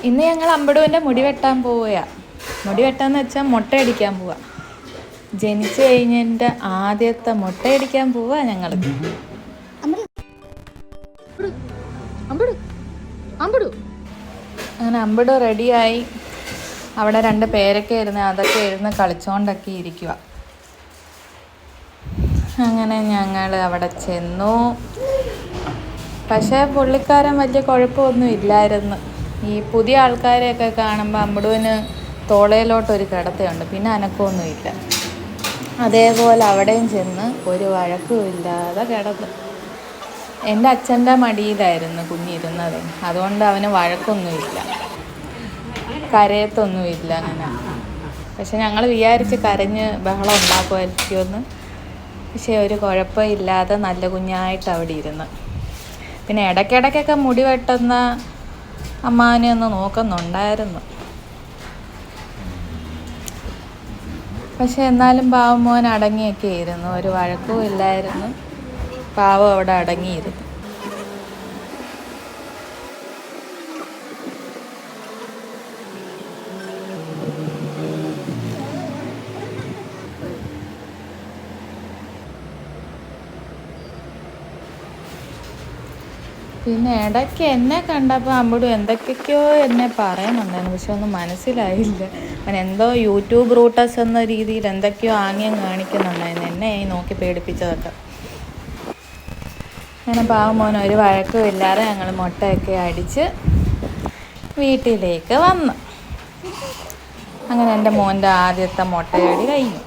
ഇന്ന് ഞങ്ങൾ അമ്പടുവിൻ്റെ മുടി വെട്ടാൻ പോവുകയാണ്. മുടി വെട്ടാന്ന് വെച്ചാൽ മുട്ടയടിക്കാൻ പോവുക. ജനിച്ചു കഴിഞ്ഞതിൻ്റെ ആദ്യത്തെ മുട്ടയടിക്കാൻ പോവുക ഞങ്ങൾ. അങ്ങനെ അമ്പട് റെഡിയായി. അവിടെ 2 പേരൊക്കെ ഇരുന്ന് അതൊക്കെ ഇരുന്ന് കളിച്ചോണ്ടൊക്കെ ഇരിക്കുക. അങ്ങനെ ഞങ്ങൾ അവിടെ ചെന്നു. പക്ഷേ പുള്ളിക്കാരൻ വലിയ കുഴപ്പമൊന്നും ഇല്ലായിരുന്നു. ഈ പുതിയ ആൾക്കാരെയൊക്കെ കാണുമ്പോൾ അമ്പടുവിന് തോളയിലോട്ടൊരു കിടത്തയുണ്ട്, പിന്നെ അനക്കമൊന്നുമില്ല. അതേപോലെ അവിടെയും ചെന്ന് ഒരു വഴക്കുമില്ലാതെ കിടന്നു. എൻ്റെ അച്ഛൻ്റെ മടിയിലായിരുന്നു കുഞ്ഞിരുന്നത്, അതുകൊണ്ട് അവന് വഴക്കൊന്നുമില്ല, കരയത്തൊന്നുമില്ല അങ്ങനെ. പക്ഷെ ഞങ്ങൾ വിചാരിച്ച് കരഞ്ഞ് ബഹളം ഉണ്ടാക്കുമായിരിക്കുമെന്ന്. പക്ഷേ ഒരു കുഴപ്പമില്ലാതെ നല്ല കുഞ്ഞായിട്ട് അവിടെ ഇരുന്ന്. പിന്നെ ഇടയ്ക്കിടയ്ക്കൊക്കെ മുടി വെട്ടുന്ന അമ്മാവനെ ഒന്ന് നോക്കുന്നുണ്ടായിരുന്നു. പക്ഷെ എന്നാലും പാവം മോൻ അടങ്ങിയൊക്കെ ഇരുന്നു, ഒരു വഴക്കും ഇല്ലായിരുന്നു. പാവം അവിടെ അടങ്ങിയിരുന്നു. പിന്നെ ഇടയ്ക്ക് എന്നെ കണ്ടപ്പോൾ അമ്പുടു എന്തൊക്കെയൊക്കെയോ എന്നെ പറയുന്നുണ്ടായിരുന്നു, പക്ഷെ ഒന്നും മനസ്സിലായില്ല. അവൻ എന്തോ യൂട്യൂബ് റൂട്ടസ് എന്ന രീതിയിൽ എന്തൊക്കെയോ ആംഗ്യം കാണിക്കുന്നുണ്ടായിരുന്നു, എന്നെ നോക്കി പേടിപ്പിച്ചതൊക്കെ. അങ്ങനെ പാവം മോൻ ഒരു വഴക്കും ഇല്ലാതെ ഞങ്ങൾ മുട്ടയൊക്കെ അടിച്ച് വീട്ടിലേക്ക് വന്നു. അങ്ങനെ എൻ്റെ മോൻ്റെ ആദ്യത്തെ മുട്ടയടി കഴിഞ്ഞു.